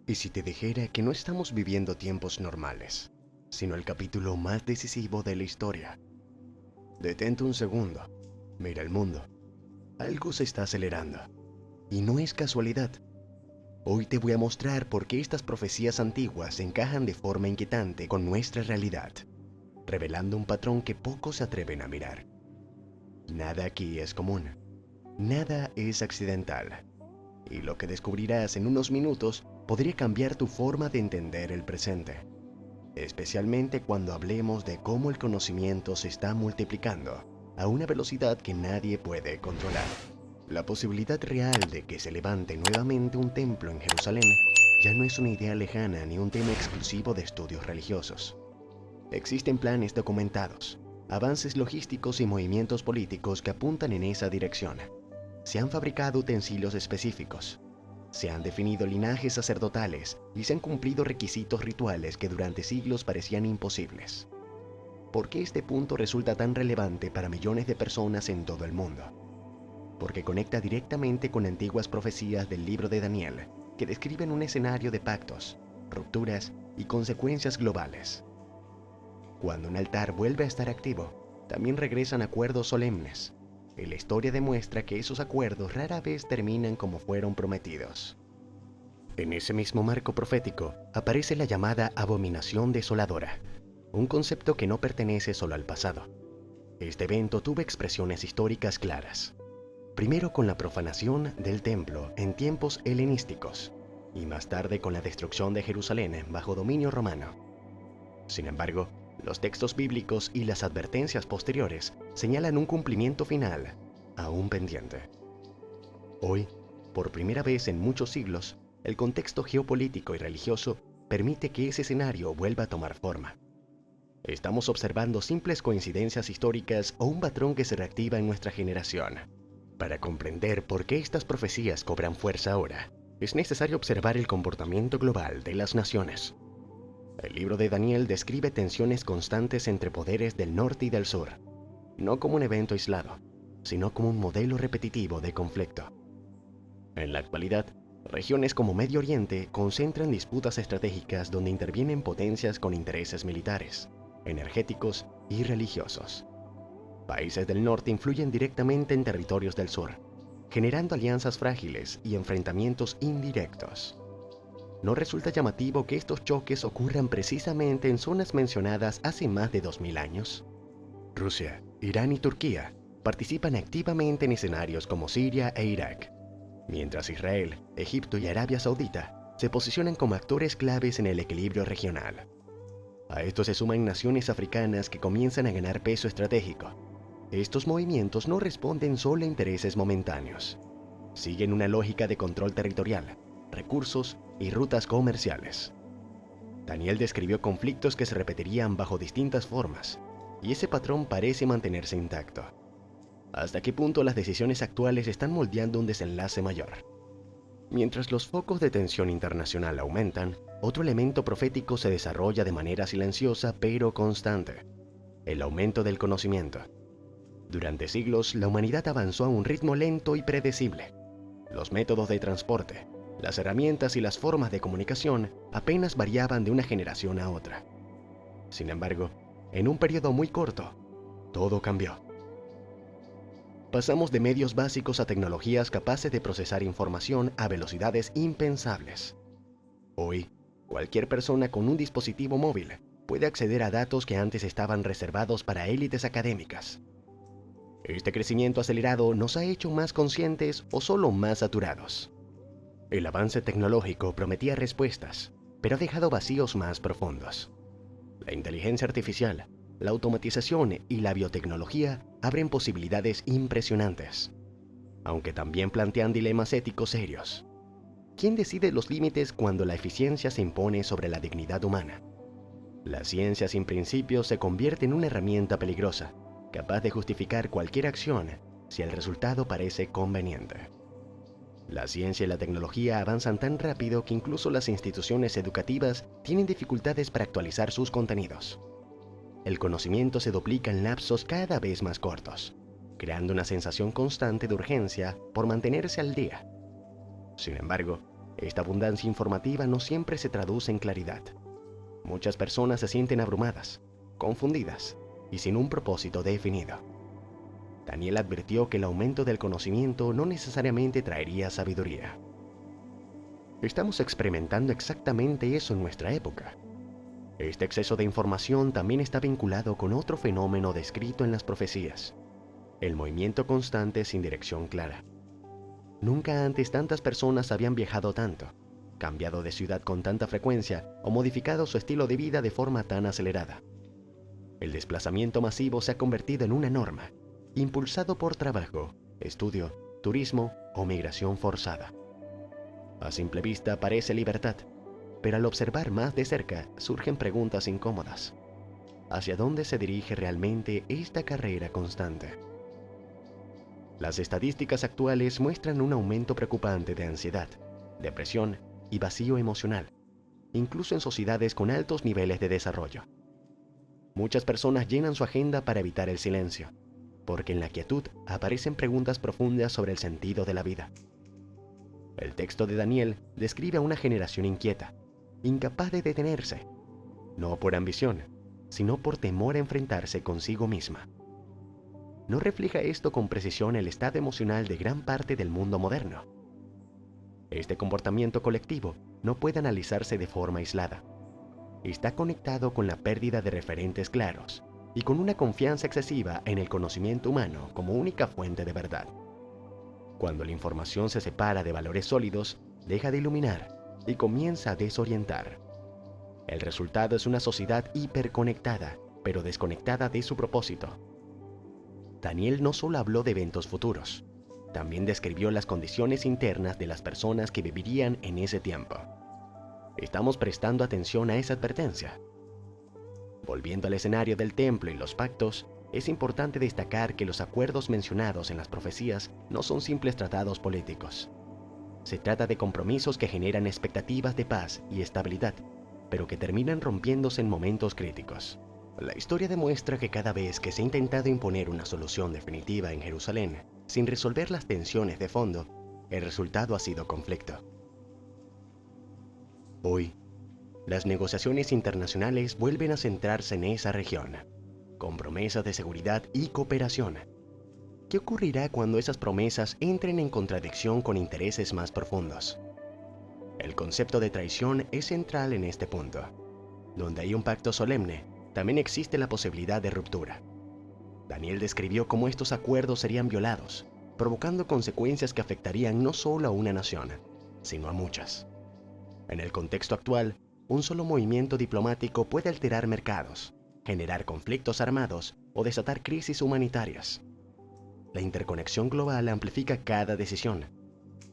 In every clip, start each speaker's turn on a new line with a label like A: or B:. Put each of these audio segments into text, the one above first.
A: ¿Y si te dijera que no estamos viviendo tiempos normales, sino el capítulo más decisivo de la historia? Detente un segundo, mira el mundo. Algo se está acelerando. Y no es casualidad. Hoy te voy a mostrar por qué estas profecías antiguas encajan de forma inquietante con nuestra realidad, revelando un patrón que pocos se atreven a mirar. Nada aquí es común. Nada es accidental. Y lo que descubrirás en unos minutos podría cambiar tu forma de entender el presente, especialmente cuando hablemos de cómo el conocimiento se está multiplicando a una velocidad que nadie puede controlar. La posibilidad real de que se levante nuevamente un templo en Jerusalén ya no es una idea lejana ni un tema exclusivo de estudios religiosos. Existen planes documentados, avances logísticos y movimientos políticos que apuntan en esa dirección. Se han fabricado utensilios específicos, se han definido linajes sacerdotales y se han cumplido requisitos rituales que durante siglos parecían imposibles. ¿Por qué este punto resulta tan relevante para millones de personas en todo el mundo? Porque conecta directamente con antiguas profecías del libro de Daniel, que describen un escenario de pactos, rupturas y consecuencias globales. Cuando un altar vuelve a estar activo, también regresan acuerdos solemnes, y la historia demuestra que esos acuerdos rara vez terminan como fueron prometidos. En ese mismo marco profético aparece la llamada abominación desoladora, un concepto que no pertenece solo al pasado. Este evento tuvo expresiones históricas claras. Primero con la profanación del templo en tiempos helenísticos, y más tarde con la destrucción de Jerusalén bajo dominio romano. Sin embargo, los textos bíblicos y las advertencias posteriores señalan un cumplimiento final, aún pendiente. Hoy, por primera vez en muchos siglos, el contexto geopolítico y religioso permite que ese escenario vuelva a tomar forma. Estamos observando simples coincidencias históricas o un patrón que se reactiva en nuestra generación. Para comprender por qué estas profecías cobran fuerza ahora, es necesario observar el comportamiento global de las naciones. El libro de Daniel describe tensiones constantes entre poderes del norte y del sur, no como un evento aislado, sino como un modelo repetitivo de conflicto. En la actualidad, regiones como Medio Oriente concentran disputas estratégicas donde intervienen potencias con intereses militares, energéticos y religiosos. Países del norte influyen directamente en territorios del sur, generando alianzas frágiles y enfrentamientos indirectos. ¿No resulta llamativo que estos choques ocurran precisamente en zonas mencionadas hace más de 2000 años? Rusia, Irán y Turquía participan activamente en escenarios como Siria e Irak, mientras Israel, Egipto y Arabia Saudita se posicionan como actores claves en el equilibrio regional. A esto se suman naciones africanas que comienzan a ganar peso estratégico. Estos movimientos no responden solo a intereses momentáneos. Siguen una lógica de control territorial, recursos y rutas comerciales. Daniel describió conflictos que se repetirían bajo distintas formas, y ese patrón parece mantenerse intacto. ¿Hasta qué punto las decisiones actuales están moldeando un desenlace mayor? Mientras los focos de tensión internacional aumentan, otro elemento profético se desarrolla de manera silenciosa pero constante: el aumento del conocimiento. Durante siglos, la humanidad avanzó a un ritmo lento y predecible. Los métodos de transporte, las herramientas y las formas de comunicación apenas variaban de una generación a otra. Sin embargo, en un periodo muy corto, todo cambió. Pasamos de medios básicos a tecnologías capaces de procesar información a velocidades impensables. Hoy, cualquier persona con un dispositivo móvil puede acceder a datos que antes estaban reservados para élites académicas. Este crecimiento acelerado nos ha hecho más conscientes o solo más saturados. El avance tecnológico prometía respuestas, pero ha dejado vacíos más profundos. La inteligencia artificial, la automatización y la biotecnología abren posibilidades impresionantes, aunque también plantean dilemas éticos serios. ¿Quién decide los límites cuando la eficiencia se impone sobre la dignidad humana? La ciencia sin principios se convierte en una herramienta peligrosa, capaz de justificar cualquier acción si el resultado parece conveniente. La ciencia y la tecnología avanzan tan rápido que incluso las instituciones educativas tienen dificultades para actualizar sus contenidos. El conocimiento se duplica en lapsos cada vez más cortos, creando una sensación constante de urgencia por mantenerse al día. Sin embargo, Esta abundancia informativa no siempre se traduce en claridad. Muchas personas se sienten abrumadas, confundidas y sin un propósito definido. Daniel advirtió que el aumento del conocimiento no necesariamente traería sabiduría. Estamos experimentando exactamente eso en nuestra época. Este exceso de información también está vinculado con otro fenómeno descrito en las profecías: el movimiento constante sin dirección clara. Nunca antes tantas personas habían viajado tanto, cambiado de ciudad con tanta frecuencia o modificado su estilo de vida de forma tan acelerada. El desplazamiento masivo se ha convertido en una norma, impulsado por trabajo, estudio, turismo o migración forzada. A simple vista parece libertad, pero al observar más de cerca surgen preguntas incómodas. ¿Hacia dónde se dirige realmente esta carrera constante? Las estadísticas actuales muestran un aumento preocupante de ansiedad, depresión y vacío emocional, incluso en sociedades con altos niveles de desarrollo. Muchas personas llenan su agenda para evitar el silencio, porque en la quietud aparecen preguntas profundas sobre el sentido de la vida. El texto de Daniel describe a una generación inquieta, incapaz de detenerse, no por ambición, sino por temor a enfrentarse consigo misma. ¿No refleja esto con precisión el estado emocional de gran parte del mundo moderno? Este comportamiento colectivo no puede analizarse de forma aislada. Está conectado con la pérdida de referentes claros y con una confianza excesiva en el conocimiento humano como única fuente de verdad. Cuando la información se separa de valores sólidos, deja de iluminar y comienza a desorientar. El resultado es una sociedad hiperconectada, pero desconectada de su propósito. Daniel no solo habló de eventos futuros, también describió las condiciones internas de las personas que vivirían en ese tiempo. ¿Estamos prestando atención a esa advertencia? Volviendo al escenario del templo y los pactos, es importante destacar que los acuerdos mencionados en las profecías no son simples tratados políticos. Se trata de compromisos que generan expectativas de paz y estabilidad, pero que terminan rompiéndose en momentos críticos. La historia demuestra que cada vez que se ha intentado imponer una solución definitiva en Jerusalén, sin resolver las tensiones de fondo, el resultado ha sido conflicto. Hoy, las negociaciones internacionales vuelven a centrarse en esa región, con promesas de seguridad y cooperación. ¿Qué ocurrirá cuando esas promesas entren en contradicción con intereses más profundos? El concepto de traición es central en este punto. Donde hay un pacto solemne, también existe la posibilidad de ruptura. Daniel describió cómo estos acuerdos serían violados, provocando consecuencias que afectarían no solo a una nación, sino a muchas. En el contexto actual, un solo movimiento diplomático puede alterar mercados, generar conflictos armados o desatar crisis humanitarias. La interconexión global amplifica cada decisión.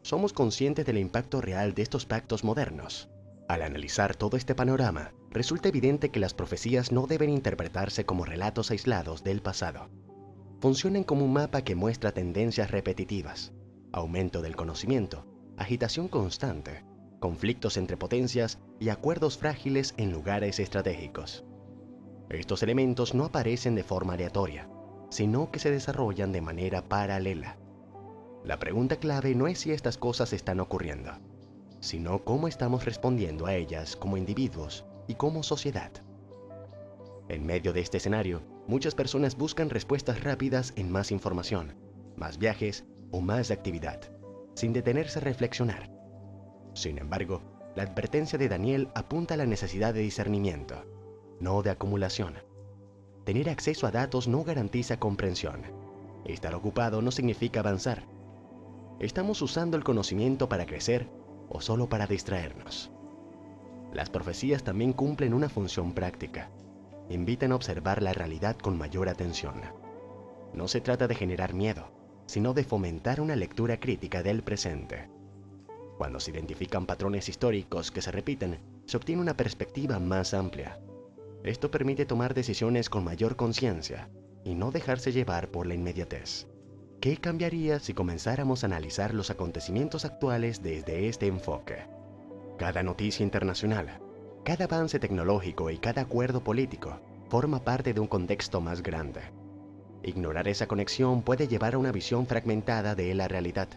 A: Somos conscientes del impacto real de estos pactos modernos. Al analizar todo este panorama, resulta evidente que las profecías no deben interpretarse como relatos aislados del pasado. Funcionan como un mapa que muestra tendencias repetitivas, aumento del conocimiento, agitación constante, conflictos entre potencias y acuerdos frágiles en lugares estratégicos. Estos elementos no aparecen de forma aleatoria, sino que se desarrollan de manera paralela. La pregunta clave no es si estas cosas están ocurriendo, sino cómo estamos respondiendo a ellas como individuos y como sociedad. En medio de este escenario, muchas personas buscan respuestas rápidas en más información, más viajes o más actividad, sin detenerse a reflexionar. Sin embargo, la advertencia de Daniel apunta a la necesidad de discernimiento, no de acumulación. Tener acceso a datos no garantiza comprensión. Estar ocupado no significa avanzar. ¿Estamos usando el conocimiento para crecer o solo para distraernos? Las profecías también cumplen una función práctica. Invitan a observar la realidad con mayor atención. No se trata de generar miedo, sino de fomentar una lectura crítica del presente. Cuando se identifican patrones históricos que se repiten, se obtiene una perspectiva más amplia. Esto permite tomar decisiones con mayor conciencia y no dejarse llevar por la inmediatez. ¿Qué cambiaría si comenzáramos a analizar los acontecimientos actuales desde este enfoque? Cada noticia internacional, cada avance tecnológico y cada acuerdo político forma parte de un contexto más grande. Ignorar esa conexión puede llevar a una visión fragmentada de la realidad.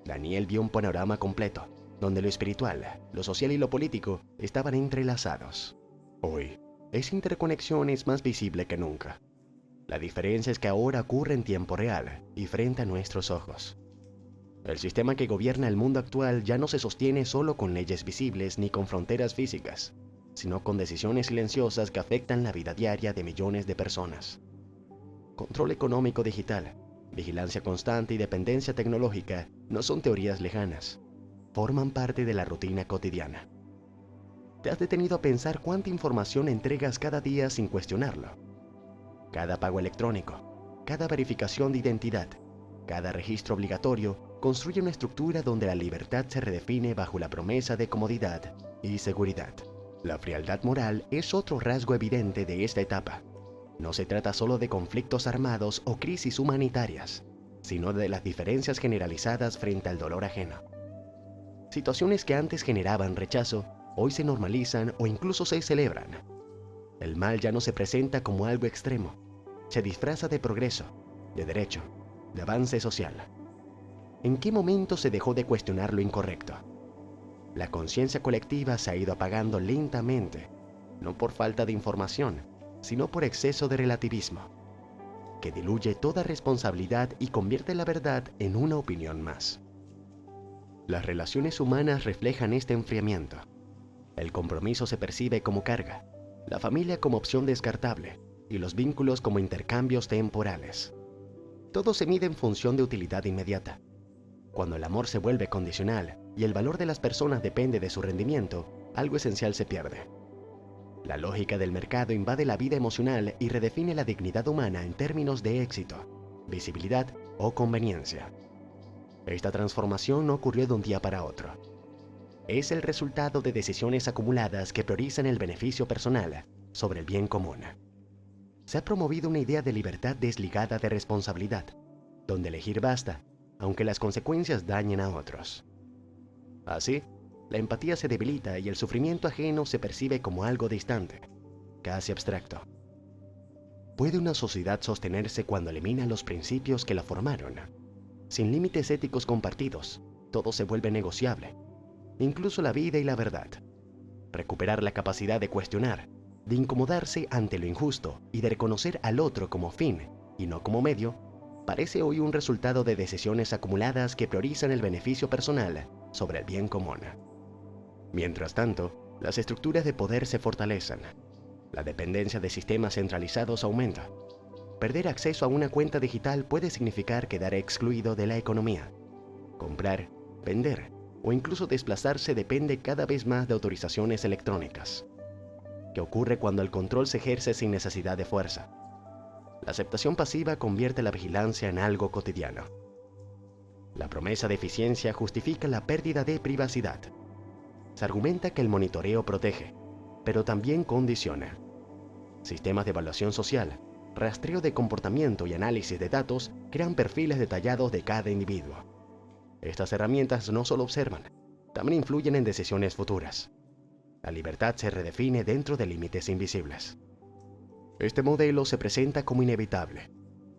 A: Daniel vio un panorama completo, donde lo espiritual, lo social y lo político estaban entrelazados. Hoy, esa interconexión es más visible que nunca. La diferencia es que ahora ocurre en tiempo real y frente a nuestros ojos. El sistema que gobierna el mundo actual ya no se sostiene solo con leyes visibles ni con fronteras físicas, sino con decisiones silenciosas que afectan la vida diaria de millones de personas. Control económico digital, vigilancia constante y dependencia tecnológica no son teorías lejanas, forman parte de la rutina cotidiana. ¿Te has detenido a pensar cuánta información entregas cada día sin cuestionarlo? Cada pago electrónico, cada verificación de identidad, cada registro obligatorio construye una estructura donde la libertad se redefine bajo la promesa de comodidad y seguridad. La frialdad moral es otro rasgo evidente de esta etapa. No se trata solo de conflictos armados o crisis humanitarias, sino de las diferencias generalizadas frente al dolor ajeno. Situaciones que antes generaban rechazo, hoy se normalizan o incluso se celebran. El mal ya no se presenta como algo extremo, se disfraza de progreso, de derecho, de avance social. ¿En qué momento se dejó de cuestionar lo incorrecto? La conciencia colectiva se ha ido apagando lentamente, no por falta de información, sino por exceso de relativismo, que diluye toda responsabilidad y convierte la verdad en una opinión más. Las relaciones humanas reflejan este enfriamiento. El compromiso se percibe como carga, la familia como opción descartable y los vínculos como intercambios temporales. Todo se mide en función de utilidad inmediata. Cuando el amor se vuelve condicional y el valor de las personas depende de su rendimiento, algo esencial se pierde. La lógica del mercado invade la vida emocional y redefine la dignidad humana en términos de éxito, visibilidad o conveniencia. Esta transformación no ocurrió de un día para otro. Es el resultado de decisiones acumuladas que priorizan el beneficio personal sobre el bien común. Se ha promovido una idea de libertad desligada de responsabilidad, donde elegir basta, aunque las consecuencias dañen a otros. Así, la empatía se debilita y el sufrimiento ajeno se percibe como algo distante, casi abstracto. ¿Puede una sociedad sostenerse cuando elimina los principios que la formaron? Sin límites éticos compartidos, todo se vuelve negociable, incluso la vida y la verdad. Recuperar la capacidad de cuestionar, de incomodarse ante lo injusto y de reconocer al otro como fin y no como medio, parece hoy un resultado de decisiones acumuladas que priorizan el beneficio personal sobre el bien común. Mientras tanto, las estructuras de poder se fortalecen. La dependencia de sistemas centralizados aumenta. Perder acceso a una cuenta digital puede significar quedar excluido de la economía. Comprar, vender o incluso desplazarse depende cada vez más de autorizaciones electrónicas. ¿Qué ocurre cuando el control se ejerce sin necesidad de fuerza? La aceptación pasiva convierte la vigilancia en algo cotidiano. La promesa de eficiencia justifica la pérdida de privacidad. Se argumenta que el monitoreo protege, pero también condiciona. Sistemas de evaluación social, rastreo de comportamiento y análisis de datos crean perfiles detallados de cada individuo. Estas herramientas no solo observan, también influyen en decisiones futuras. La libertad se redefine dentro de límites invisibles. Este modelo se presenta como inevitable.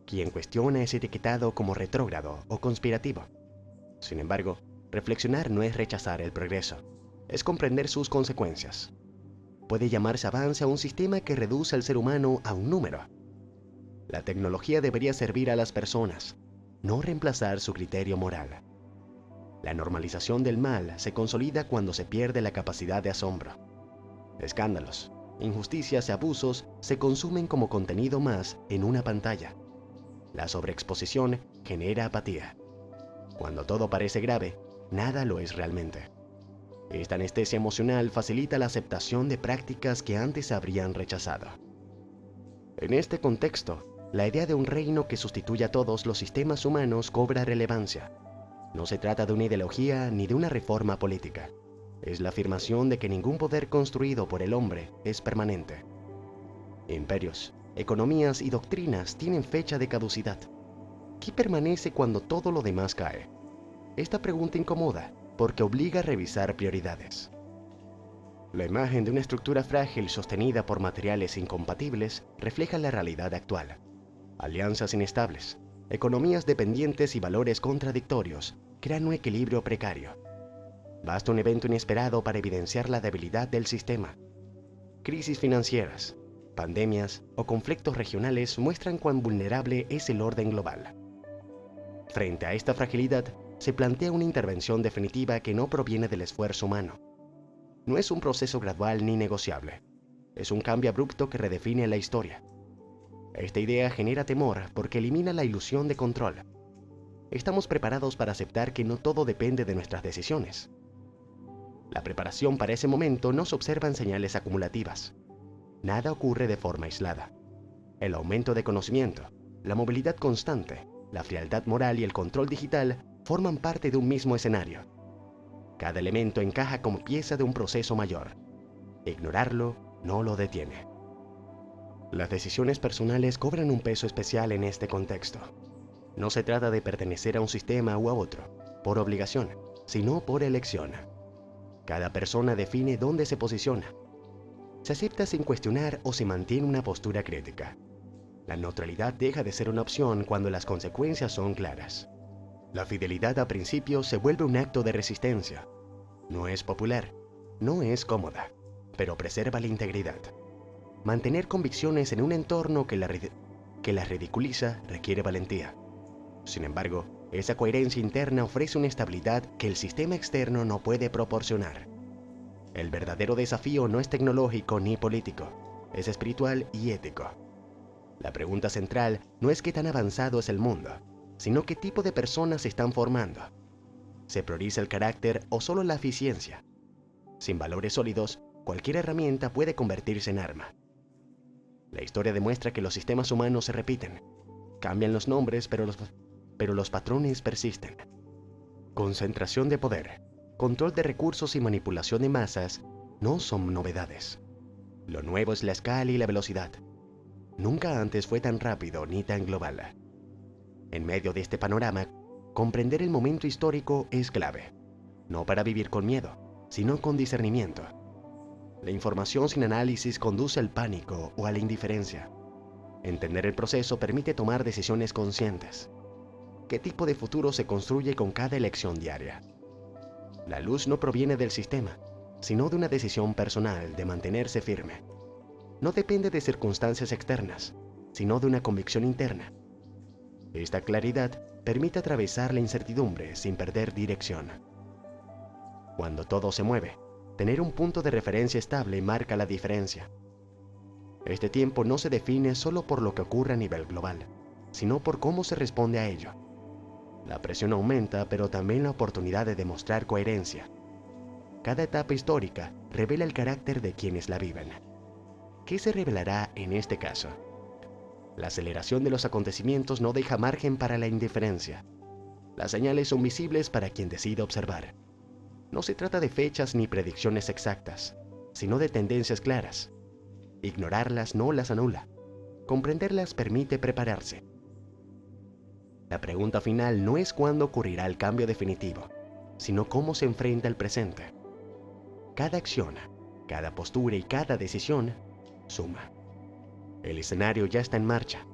A: Quien cuestiona es etiquetado como retrógrado o conspirativo. Sin embargo, reflexionar no es rechazar el progreso, es comprender sus consecuencias. Puede llamarse avance a un sistema que reduce al ser humano a un número. La tecnología debería servir a las personas, no reemplazar su criterio moral. La normalización del mal se consolida cuando se pierde la capacidad de asombro. Escándalos, injusticias y abusos se consumen como contenido más en una pantalla. La sobreexposición genera apatía. Cuando todo parece grave, nada lo es realmente. Esta anestesia emocional facilita la aceptación de prácticas que antes habrían rechazado. En este contexto, la idea de un reino que sustituya a todos los sistemas humanos cobra relevancia. No se trata de una ideología ni de una reforma política. Es la afirmación de que ningún poder construido por el hombre es permanente. Imperios, economías y doctrinas tienen fecha de caducidad. ¿Qué permanece cuando todo lo demás cae? Esta pregunta incomoda porque obliga a revisar prioridades. La imagen de una estructura frágil sostenida por materiales incompatibles refleja la realidad actual. Alianzas inestables, economías dependientes y valores contradictorios crean un equilibrio precario. Basta un evento inesperado para evidenciar la debilidad del sistema. Crisis financieras, pandemias o conflictos regionales muestran cuán vulnerable es el orden global. Frente a esta fragilidad, se plantea una intervención definitiva que no proviene del esfuerzo humano. No es un proceso gradual ni negociable. Es un cambio abrupto que redefine la historia. Esta idea genera temor porque elimina la ilusión de control. Estamos preparados para aceptar que no todo depende de nuestras decisiones. La preparación para ese momento no se observan señales acumulativas. Nada ocurre de forma aislada. El aumento de conocimiento, la movilidad constante, la frialdad moral y el control digital forman parte de un mismo escenario. Cada elemento encaja como pieza de un proceso mayor. Ignorarlo no lo detiene. Las decisiones personales cobran un peso especial en este contexto. No se trata de pertenecer a un sistema u a otro, por obligación, sino por elección. Cada persona define dónde se posiciona. Se acepta sin cuestionar o se mantiene una postura crítica. La neutralidad deja de ser una opción cuando las consecuencias son claras. La fidelidad a principios se vuelve un acto de resistencia. No es popular, no es cómoda, pero preserva la integridad. Mantener convicciones en un entorno que las ridiculiza requiere valentía. Sin embargo, esa coherencia interna ofrece una estabilidad que el sistema externo no puede proporcionar. El verdadero desafío no es tecnológico ni político, es espiritual y ético. La pregunta central no es qué tan avanzado es el mundo, sino qué tipo de personas se están formando. ¿Se prioriza el carácter o solo la eficiencia? Sin valores sólidos, cualquier herramienta puede convertirse en arma. La historia demuestra que los sistemas humanos se repiten. Cambian los nombres, pero los patrones persisten. Concentración de poder, control de recursos y manipulación de masas no son novedades. Lo nuevo es la escala y la velocidad. Nunca antes fue tan rápido ni tan global. En medio de este panorama, comprender el momento histórico es clave, no para vivir con miedo, sino con discernimiento. La información sin análisis conduce al pánico o a la indiferencia. Entender el proceso permite tomar decisiones conscientes. ¿Qué tipo de futuro se construye con cada elección diaria? La luz no proviene del sistema, sino de una decisión personal de mantenerse firme. No depende de circunstancias externas, sino de una convicción interna. Esta claridad permite atravesar la incertidumbre sin perder dirección. Cuando todo se mueve, tener un punto de referencia estable marca la diferencia. Este tiempo no se define solo por lo que ocurre a nivel global, sino por cómo se responde a ello. La presión aumenta, pero también la oportunidad de demostrar coherencia. Cada etapa histórica revela el carácter de quienes la viven. ¿Qué se revelará en este caso? La aceleración de los acontecimientos no deja margen para la indiferencia. Las señales son visibles para quien decide observar. No se trata de fechas ni predicciones exactas, sino de tendencias claras. Ignorarlas no las anula. Comprenderlas permite prepararse. La pregunta final no es cuándo ocurrirá el cambio definitivo, sino cómo se enfrenta el presente. Cada acción, cada postura y cada decisión suma. El escenario ya está en marcha.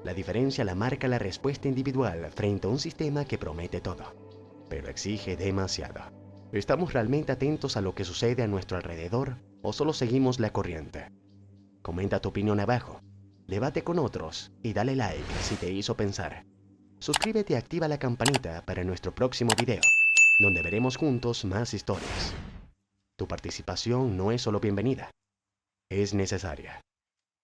A: La diferencia la marca la respuesta individual frente a un sistema que promete todo, pero exige demasiado. ¿Estamos realmente atentos a lo que sucede a nuestro alrededor o solo seguimos la corriente? Comenta tu opinión abajo, debate con otros y dale like si te hizo pensar. Suscríbete y activa la campanita para nuestro próximo video, donde veremos juntos más historias. Tu participación no es solo bienvenida, es necesaria.